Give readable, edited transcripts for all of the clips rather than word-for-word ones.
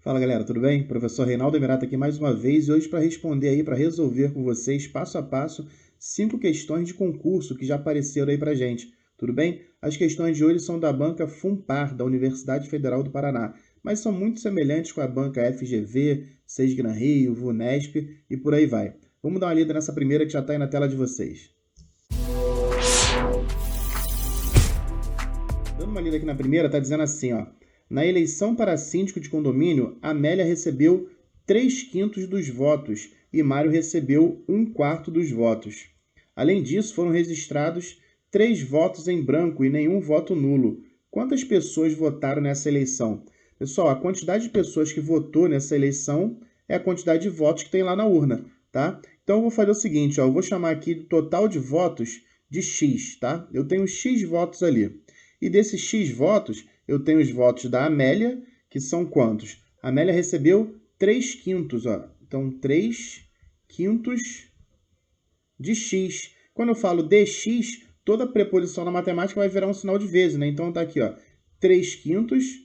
Fala galera, tudo bem? Professor Reinaldo Emirata aqui mais uma vez e hoje para responder aí, para resolver com vocês passo a passo 5 questões de concurso que já apareceram aí pra gente, tudo bem? As questões de hoje são da banca FUNPAR, da Universidade Federal do Paraná, mas são muito semelhantes com a banca FGV, SESGRAN Rio, VUNESP e por aí vai. Vamos dar uma lida nessa primeira que já está aí na tela de vocês. Dando uma lida aqui na primeira, está dizendo assim, ó. Na eleição para síndico de condomínio, Amélia recebeu 3/5 dos votos e Mário recebeu 1/4 dos votos. Além disso, foram registrados 3 votos em branco e nenhum voto nulo. Quantas pessoas votaram nessa eleição? Pessoal, a quantidade de pessoas que votou nessa eleição é a quantidade de votos que tem lá na urna, tá? Então, eu vou fazer o seguinte, ó, eu vou chamar aqui do total de votos de X, tá? Eu tenho X votos ali. E desses X votos, eu tenho os votos da Amélia, que são quantos? A Amélia recebeu 3/5, ó. Então, 3/5 de X. Quando eu falo de X, toda preposição na matemática vai virar um sinal de vezes, né? Então, tá aqui, ó. 3/5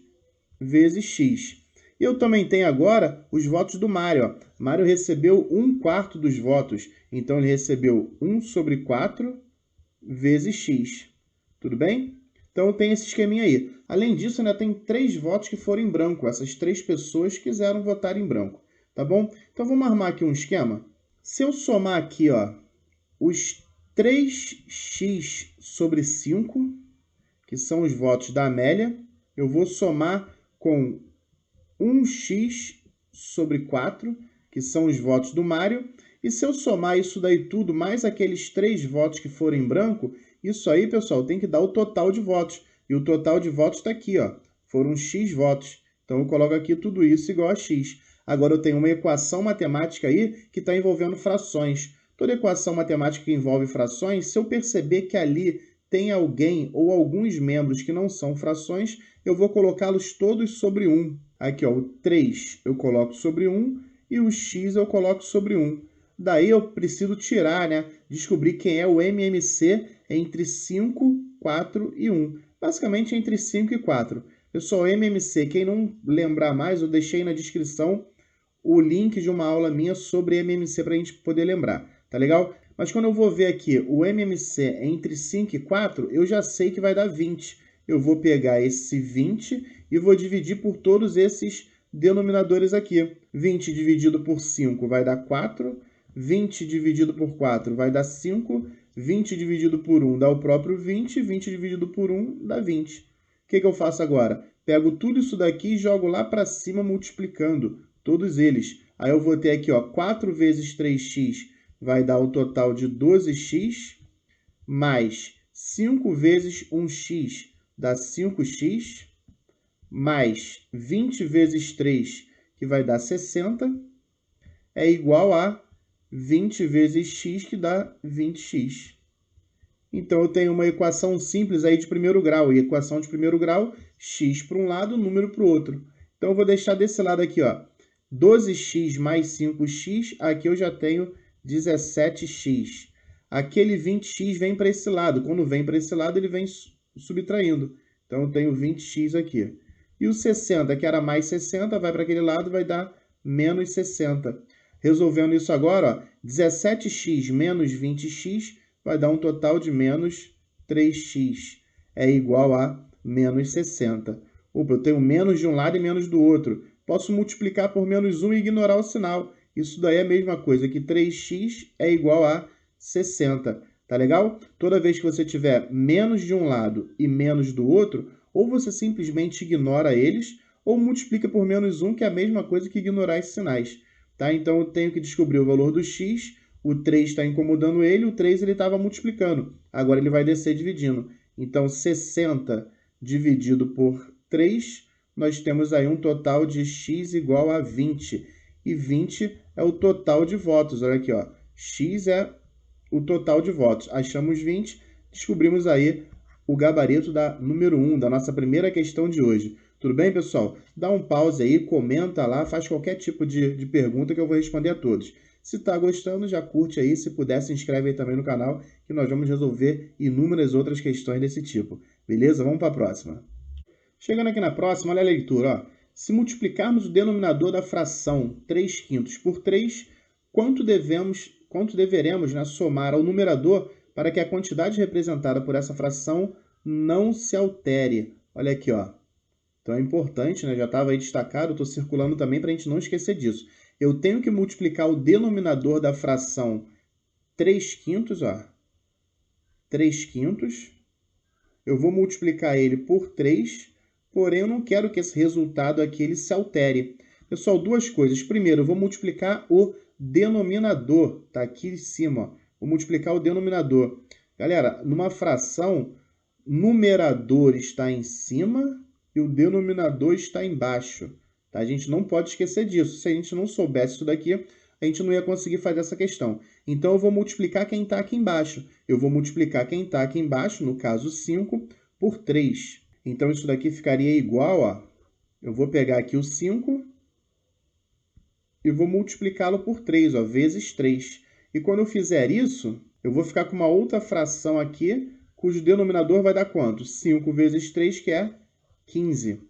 vezes X. E eu também tenho agora os votos do Mário, ó. Mário recebeu 1/4 dos votos. Então, ele recebeu 1/4 vezes X. Tudo bem? Então, tem esse esqueminha aí. Além disso, ainda tem 3 votos que foram em branco. Essas 3 pessoas quiseram votar em branco. Tá bom? Então, vamos armar aqui um esquema. Se eu somar aqui, ó, os 3x sobre 5, que são os votos da Amélia, eu vou somar com 1x sobre 4, que são os votos do Mário. E se eu somar isso daí tudo, mais aqueles 3 votos que foram em branco, isso aí, pessoal, tem que dar o total de votos. E o total de votos está aqui, ó. Foram X votos. Então, eu coloco aqui tudo isso igual a X. Agora, eu tenho uma equação matemática aí que está envolvendo frações. Toda equação matemática que envolve frações, se eu perceber que ali tem alguém ou alguns membros que não são frações, eu vou colocá-los todos sobre 1. Aqui, ó, o 3 eu coloco sobre 1 e o X eu coloco sobre 1. Daí eu preciso tirar, né? Descobrir quem é o MMC entre 5, 4 e 1. Basicamente entre 5 e 4. Pessoal, MMC, quem não lembrar mais, eu deixei na descrição o link de uma aula minha sobre MMC para a gente poder lembrar, tá legal? Mas quando eu vou ver aqui o MMC entre 5 e 4, eu já sei que vai dar 20. Eu vou pegar esse 20 e vou dividir por todos esses denominadores aqui. 20 dividido por 5 vai dar 4. 20 dividido por 4 vai dar 5, 20 dividido por 1 dá o próprio 20, 20 dividido por 1 dá 20. O que eu faço agora? Pego tudo isso daqui e jogo lá para cima multiplicando todos eles. Aí eu vou ter aqui, ó, 4 vezes 3x vai dar o total de 12x, mais 5 vezes 1x dá 5x, mais 20 vezes 3, que vai dar 60, é igual a 20 vezes x, que dá 20x. Então, eu tenho uma equação simples aí de primeiro grau. E equação de primeiro grau, x para um lado, número para o outro. Então, eu vou deixar desse lado aqui, ó, 12x mais 5x. Aqui eu já tenho 17x. Aquele 20x vem para esse lado. Quando vem para esse lado, ele vem subtraindo. Então, eu tenho 20x aqui. E o 60, que era mais 60, vai para aquele lado, vai dar menos 60. Resolvendo isso agora, ó, 17x menos 20x vai dar um total de menos 3x. É igual a menos 60. Opa, eu tenho menos de um lado e menos do outro. Posso multiplicar por menos 1 e ignorar o sinal. Isso daí é a mesma coisa, que 3x é igual a 60. Tá legal? Toda vez que você tiver menos de um lado e menos do outro, ou você simplesmente ignora eles, ou multiplica por menos 1, que é a mesma coisa que ignorar esses sinais. Tá? Então, eu tenho que descobrir o valor do x, o 3 está incomodando ele, o 3 ele estava multiplicando. Agora, ele vai descer dividindo. Então, 60 dividido por 3, nós temos aí um total de x igual a 20. E 20 é o total de votos. Olha aqui, ó. X é o total de votos. Achamos 20, descobrimos aí o gabarito da número 1, da nossa primeira questão de hoje. Tudo bem, pessoal? Dá um pause aí, comenta lá, faz qualquer tipo de pergunta que eu vou responder a todos. Se está gostando, já curte aí. Se puder, se inscreve aí também no canal, que nós vamos resolver inúmeras outras questões desse tipo. Beleza? Vamos para a próxima. Chegando aqui na próxima, olha a leitura. Ó. Se multiplicarmos o denominador da fração 3/5 por 3, quanto deveremos, né, somar ao numerador para que a quantidade representada por essa fração não se altere? Olha aqui, ó. Então é importante, né? Já estava aí destacado, estou circulando também para a gente não esquecer disso. Eu tenho que multiplicar o denominador da fração 3/5, ó. 3/5. Eu vou multiplicar ele por 3, porém eu não quero que esse resultado aqui ele se altere. Pessoal, duas coisas. Primeiro, eu vou multiplicar o denominador, tá aqui em cima, ó. Vou multiplicar o denominador. Galera, numa fração, numerador está em cima e o denominador está embaixo. Tá? A gente não pode esquecer disso. Se a gente não soubesse isso daqui, a gente não ia conseguir fazer essa questão. Então, eu vou multiplicar quem está aqui embaixo. Eu vou multiplicar quem está aqui embaixo, no caso 5, por 3. Então, isso daqui ficaria igual, ó. Eu vou pegar aqui o 5 e vou multiplicá-lo por 3, ó, vezes 3. E quando eu fizer isso, eu vou ficar com uma outra fração aqui, cujo denominador vai dar quanto? 5 vezes 3, que é 15.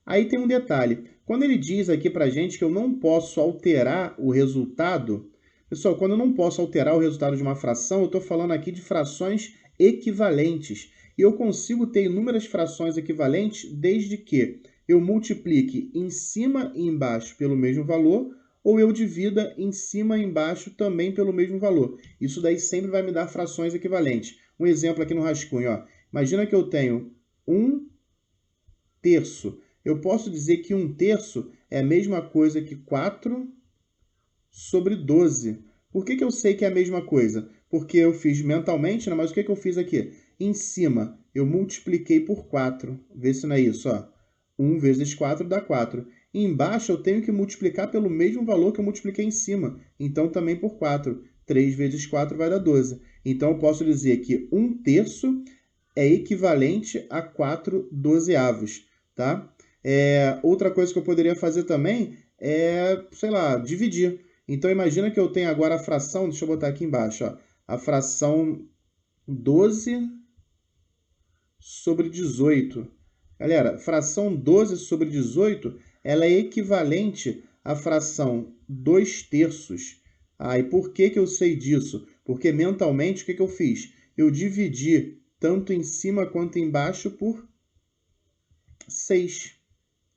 Aí tem um detalhe. Quando ele diz aqui para a gente que eu não posso alterar o resultado, pessoal, quando eu não posso alterar o resultado de uma fração, eu estou falando aqui de frações equivalentes. E eu consigo ter inúmeras frações equivalentes desde que eu multiplique em cima e embaixo pelo mesmo valor, ou eu divida em cima e embaixo também pelo mesmo valor. Isso daí sempre vai me dar frações equivalentes. Um exemplo aqui no rascunho, ó. Imagina que eu tenho 1/3. Eu posso dizer que 1/3 é a mesma coisa que 4 sobre 12. Por que eu sei que é a mesma coisa? Porque eu fiz mentalmente, né? Mas o que eu fiz aqui? Em cima, eu multipliquei por 4. Vê se não é isso, ó. 1 vezes 4 dá 4. E embaixo eu tenho que multiplicar pelo mesmo valor que eu multipliquei em cima. Então, também por 4. 3 vezes 4 vai dar 12. Então, eu posso dizer que 1/3 é equivalente a 4 dozeavos, tá? Outra coisa que eu poderia fazer também é, sei lá, dividir. Então, imagina que eu tenho agora a fração, deixa eu botar aqui embaixo, ó, a fração 12 sobre 18. Galera, fração 12 sobre 18, ela é equivalente à fração 2/3. E por que eu sei disso? Porque mentalmente, o que eu fiz? Eu dividi tanto em cima quanto embaixo por 6.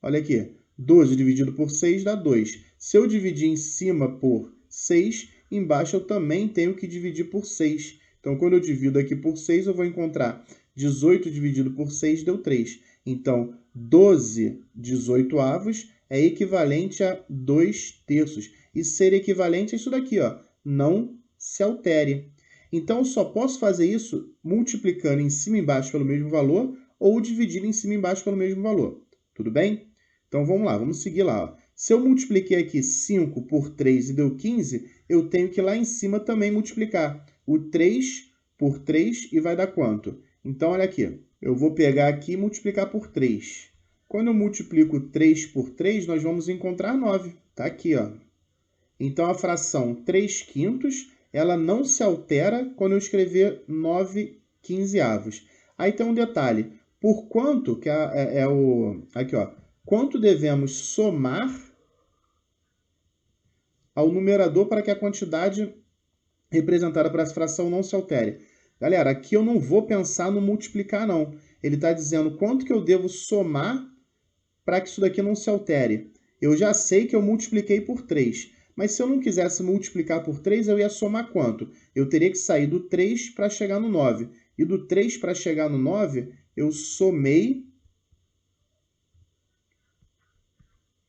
Olha aqui, 12 dividido por 6 dá 2. Se eu dividir em cima por 6, embaixo eu também tenho que dividir por 6. Então, quando eu divido aqui por 6, eu vou encontrar 18 dividido por 6 deu 3. Então, 12 18avos é equivalente a 2/3. E ser equivalente a isso daqui, ó, não se altere. Então, eu só posso fazer isso multiplicando em cima e embaixo pelo mesmo valor ou dividindo em cima e embaixo pelo mesmo valor. Tudo bem? Então, vamos lá, vamos seguir lá, ó. Se eu multipliquei aqui 5 por 3 e deu 15, eu tenho que lá em cima também multiplicar o 3 por 3 e vai dar quanto? Então, olha aqui, eu vou pegar aqui e multiplicar por 3. Quando eu multiplico 3 por 3, nós vamos encontrar 9. Tá aqui, ó. Então, a fração 3/5, ela não se altera quando eu escrever 9/15. Aí tem um detalhe. Por quanto, que aqui, ó, quanto devemos somar ao numerador para que a quantidade representada por essa fração não se altere? Galera, aqui eu não vou pensar no multiplicar, não. Ele está dizendo quanto que eu devo somar para que isso daqui não se altere. Eu já sei que eu multipliquei por 3. Mas se eu não quisesse multiplicar por 3, eu ia somar quanto? Eu teria que sair do 3 para chegar no 9. E do 3 para chegar no 9, eu somei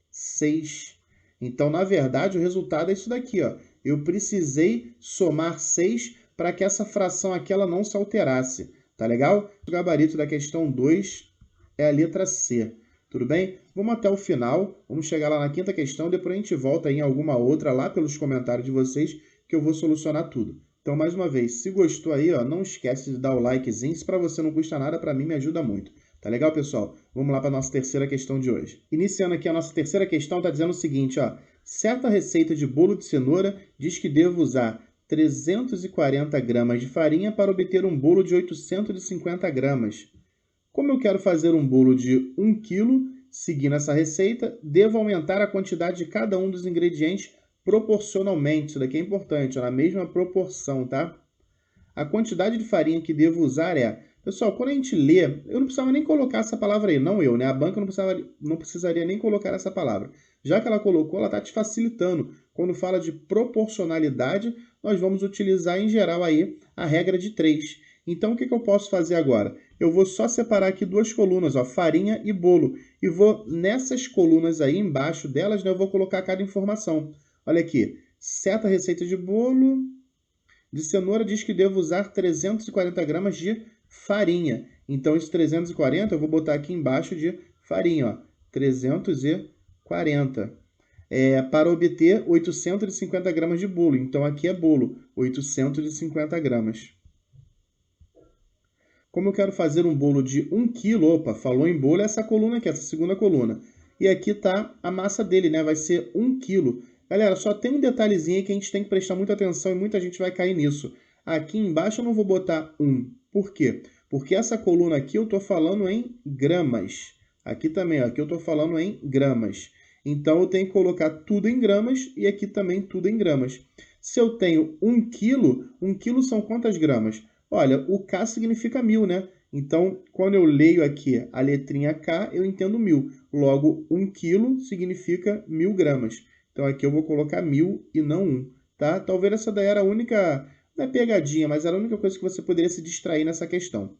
6. Então, na verdade, o resultado é isso daqui, ó. Eu precisei somar 6 para que essa fração aqui ela não se alterasse. Tá legal? O gabarito da questão 2 é a letra C. Tudo bem? Vamos até o final, vamos chegar lá na quinta questão, depois a gente volta em alguma outra lá pelos comentários de vocês, que eu vou solucionar tudo. Então, mais uma vez, se gostou aí, ó, não esquece de dar o likezinho, se para você não custa nada, para mim me ajuda muito. Tá legal, pessoal? Vamos lá para a nossa terceira questão de hoje. Iniciando aqui a nossa terceira questão, está dizendo o seguinte, ó, certa receita de bolo de cenoura diz que devo usar 340 gramas de farinha para obter um bolo de 850 gramas. Como eu quero fazer um bolo de 1 kg seguindo essa receita, devo aumentar a quantidade de cada um dos ingredientes proporcionalmente. Isso daqui é importante, ó, na mesma proporção, tá? A quantidade de farinha que devo usar é... Pessoal, quando a gente lê, eu não precisava nem colocar essa palavra aí, não eu, né? A banca não precisaria nem colocar essa palavra. Já que ela colocou, ela está te facilitando. Quando fala de proporcionalidade, nós vamos utilizar em geral aí a regra de 3. Então, o que eu posso fazer agora? Eu vou só separar aqui duas colunas, ó, farinha e bolo. E vou, nessas colunas aí, embaixo delas, né, eu vou colocar cada informação. Olha aqui, certa receita de bolo de cenoura diz que devo usar 340 gramas de farinha. Então, esse 340 eu vou botar aqui embaixo de farinha, ó, 340. Para obter 850 gramas de bolo. Então, aqui é bolo, 850 gramas. Como eu quero fazer um bolo de 1 kg, opa, falou em bolo, essa coluna aqui, essa segunda coluna. E aqui está a massa dele, né? Vai ser 1 kg. Galera, só tem um detalhezinho aí que a gente tem que prestar muita atenção e muita gente vai cair nisso. Aqui embaixo eu não vou botar 1. Por quê? Porque essa coluna aqui eu estou falando em gramas. Aqui também, ó, aqui eu estou falando em gramas. Então eu tenho que colocar tudo em gramas e aqui também tudo em gramas. Se eu tenho 1 kg, 1 kg são quantas gramas? Olha, o K significa 1000, né? Então, quando eu leio aqui a letrinha K, eu entendo 1000. Logo, 1 kg significa 1000 gramas. Então, aqui eu vou colocar 1000 e não 1, tá? Talvez essa daí era a única, não é pegadinha, mas era a única coisa que você poderia se distrair nessa questão.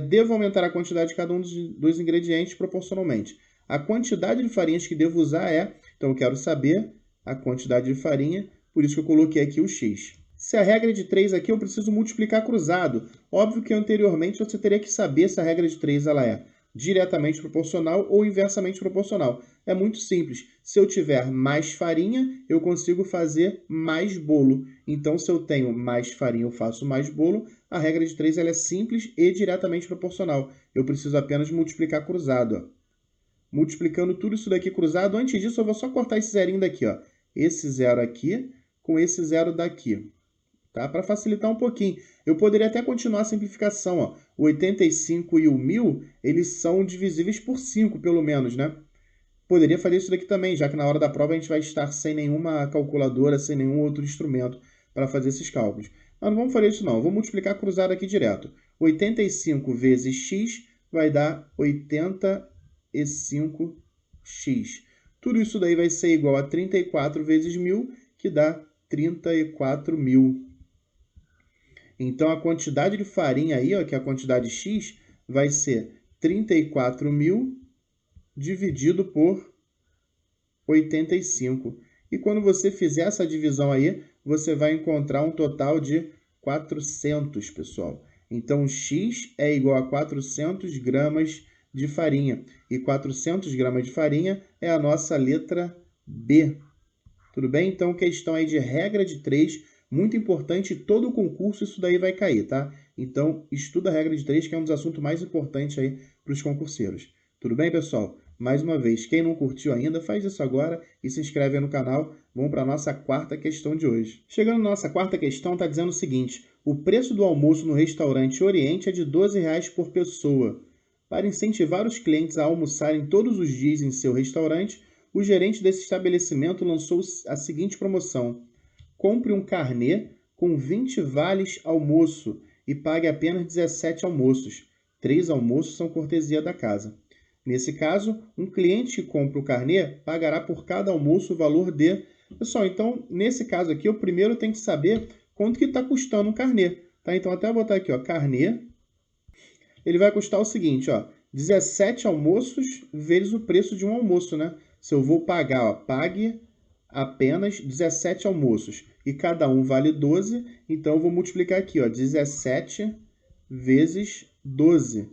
Devo aumentar a quantidade de cada um dos ingredientes proporcionalmente. A quantidade de farinhas que devo usar então eu quero saber a quantidade de farinha, por isso que eu coloquei aqui o X. Se a regra de 3 aqui, eu preciso multiplicar cruzado. Óbvio que anteriormente você teria que saber se a regra de 3 ela é diretamente proporcional ou inversamente proporcional. É muito simples. Se eu tiver mais farinha, eu consigo fazer mais bolo. Então, se eu tenho mais farinha, eu faço mais bolo. A regra de 3 ela é simples e diretamente proporcional. Eu preciso apenas multiplicar cruzado, ó. Multiplicando tudo isso daqui cruzado. Antes disso, eu vou só cortar esse zerinho daqui, ó. Esse zero aqui com esse zero daqui. Tá? Para facilitar um pouquinho. Eu poderia até continuar a simplificação. Ó. O 85 e o 1000, eles são divisíveis por 5, pelo menos, né? Poderia fazer isso daqui também, já que na hora da prova a gente vai estar sem nenhuma calculadora, sem nenhum outro instrumento para fazer esses cálculos. Mas não vamos fazer isso não. Eu vou multiplicar cruzado aqui direto. 85 vezes x vai dar 85x. Tudo isso daí vai ser igual a 34 vezes 1000, que dá 34.000. Então, a quantidade de farinha aí, ó, que é a quantidade X, vai ser 34.000 dividido por 85. E quando você fizer essa divisão aí, você vai encontrar um total de 400, pessoal. Então, X é igual a 400 gramas de farinha. E 400 gramas de farinha é a nossa letra B. Tudo bem? Então, questão aí de regra de 3, muito importante, todo o concurso isso daí vai cair, tá? Então, estuda a regra de 3, que é um dos assuntos mais importantes aí para os concurseiros. Tudo bem, pessoal? Mais uma vez, quem não curtiu ainda, faz isso agora e se inscreve aí no canal. Vamos para a nossa quarta questão de hoje. Chegando na nossa quarta questão, está dizendo o seguinte: o preço do almoço no restaurante Oriente é de R$ 12,00 por pessoa. Para incentivar os clientes a almoçarem todos os dias em seu restaurante, o gerente desse estabelecimento lançou a seguinte promoção: compre um carnê com 20 vales almoço e pague apenas 17 almoços. 3 almoços são cortesia da casa. Nesse caso, um cliente que compra o carnê pagará por cada almoço o valor de... Pessoal, então, nesse caso aqui, eu primeiro tenho que saber quanto que está custando um carnê. Tá? Então, até botar aqui, ó, carnê. Ele vai custar o seguinte, ó, 17 almoços vezes o preço de um almoço, né? Se eu vou pagar, ó, pague apenas 17 almoços e cada um vale 12, então eu vou multiplicar aqui, ó, 17 vezes 12.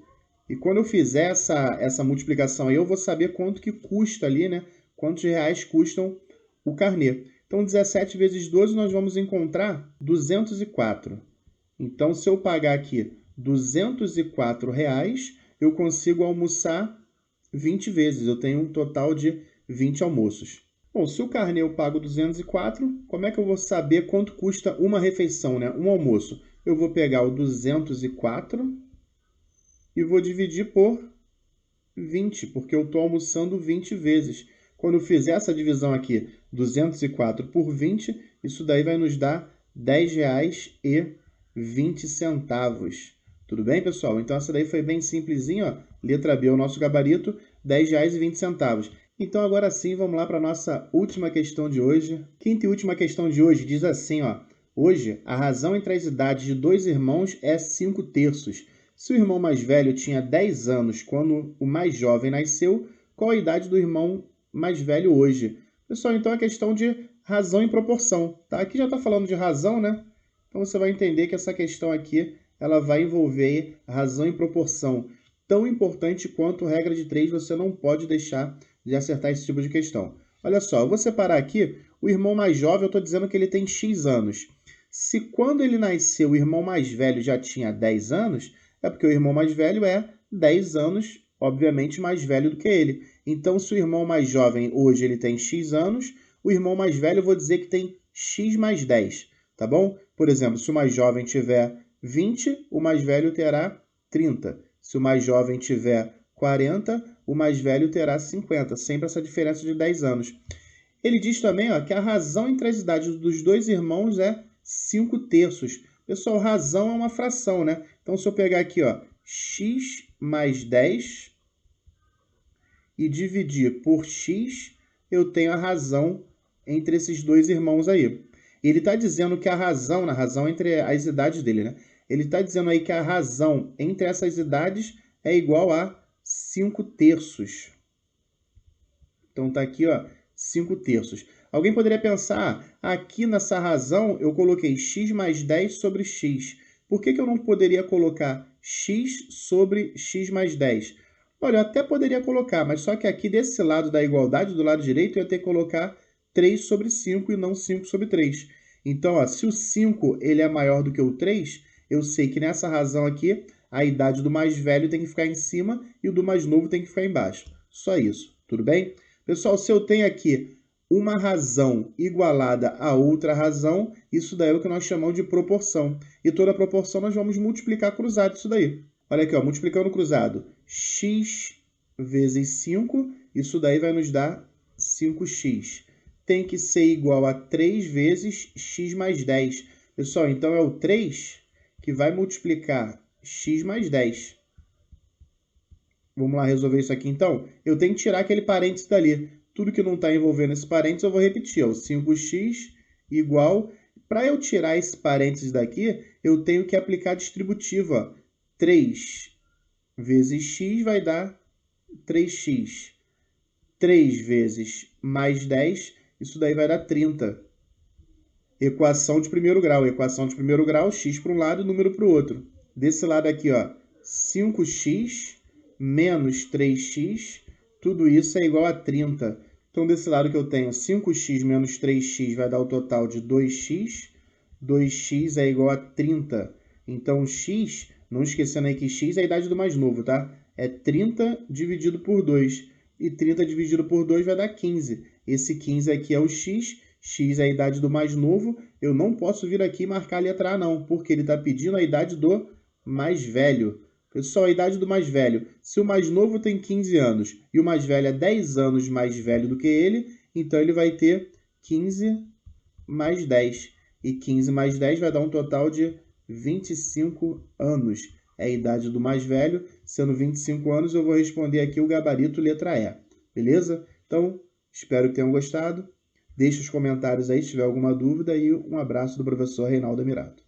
E quando eu fizer essa multiplicação aí, eu vou saber quanto que custa ali, né? Quantos reais custam o carnê. Então, 17 vezes 12, nós vamos encontrar 204. Então, se eu pagar aqui R$ 204, eu consigo almoçar 20 vezes. Eu tenho um total de 20 almoços. Bom, se o carnê eu pago 204, como é que eu vou saber quanto custa uma refeição, né? Um almoço? Eu vou pegar o 204 e vou dividir por 20, porque eu estou almoçando 20 vezes. Quando eu fizer essa divisão aqui, 204 por 20, isso daí vai nos dar R$10,20. Tudo bem, pessoal? Então, essa daí foi bem simplesinha, ó. Letra B é o nosso gabarito, R$10,20. Então, agora sim, vamos lá para a nossa última questão de hoje. Quinta e última questão de hoje diz assim, ó. Hoje, a razão entre as idades de dois irmãos é 5/3. Se o irmão mais velho tinha 10 anos quando o mais jovem nasceu, qual a idade do irmão mais velho hoje? Pessoal, então é questão de razão em proporção, tá? Aqui já está falando de razão, né? Então você vai entender que essa questão aqui, ela vai envolver razão em proporção. Tão importante quanto regra de 3, você não pode deixar de acertar esse tipo de questão. Olha só, eu vou separar aqui o irmão mais jovem, eu estou dizendo que ele tem X anos. Se quando ele nasceu o irmão mais velho já tinha 10 anos, é porque o irmão mais velho é 10 anos, obviamente, mais velho do que ele. Então, se o irmão mais jovem hoje ele tem X anos, o irmão mais velho eu vou dizer que tem X mais 10, tá bom? Por exemplo, se o mais jovem tiver 20, o mais velho terá 30. Se o mais jovem tiver 40, o mais velho terá 50. Sempre essa diferença de 10 anos. Ele diz também, ó, que a razão entre as idades dos dois irmãos é 5/3. Pessoal, razão é uma fração, né? Então, se eu pegar aqui, ó, x mais 10 e dividir por x, eu tenho a razão entre esses dois irmãos aí. Ele está dizendo que a razão, na razão entre as idades dele, né? Ele está dizendo aí que a razão entre essas idades é igual a 5/3. Então, está aqui, ó, 5/3. Alguém poderia pensar, aqui nessa razão eu coloquei x mais 10 sobre x. Por que eu não poderia colocar x sobre x mais 10? Olha, eu até poderia colocar, mas só que aqui desse lado da igualdade, do lado direito, eu ia ter que colocar 3 sobre 5 e não 5 sobre 3. Então, ó, se o 5 ele é maior do que o 3, eu sei que nessa razão aqui, a idade do mais velho tem que ficar em cima e o do mais novo tem que ficar embaixo. Só isso, tudo bem? Pessoal, se eu tenho aqui uma razão igualada a outra razão, isso daí é o que nós chamamos de proporção. E toda proporção nós vamos multiplicar cruzado isso daí. Olha aqui, ó, multiplicando cruzado. X vezes 5, isso daí vai nos dar 5x. Tem que ser igual a 3 vezes x mais 10. Pessoal, então é o 3 que vai multiplicar x mais 10. Vamos lá resolver isso aqui então? Eu tenho que tirar aquele parênteses dali. Tudo que não está envolvendo esse parênteses eu vou repetir. O 5x igual... Para eu tirar esse parênteses daqui, eu tenho que aplicar a distributiva. 3 vezes x vai dar 3x. 3 vezes mais 10, isso daí vai dar 30. Equação de primeiro grau. Equação de primeiro grau, x para um lado e número para o outro. Desse lado aqui, ó, 5x menos 3x, tudo isso é igual a 30. Então, desse lado que eu tenho 5x menos 3x vai dar o total de 2x. 2x é igual a 30. Então, x, não esquecendo aí que x é a idade do mais novo, tá? É 30 dividido por 2. E 30 dividido por 2 vai dar 15. Esse 15 aqui é o x. X é a idade do mais novo. Eu não posso vir aqui e marcar a letra A, não, porque ele está pedindo a idade do mais velho. Pessoal, a idade do mais velho. Se o mais novo tem 15 anos e o mais velho é 10 anos mais velho do que ele, então ele vai ter 15 mais 10. E 15 mais 10 vai dar um total de 25 anos. É a idade do mais velho. Sendo 25 anos, eu vou responder aqui o gabarito letra E. Beleza? Então, espero que tenham gostado. Deixe os comentários aí se tiver alguma dúvida e um abraço do professor Reinaldo Amirato.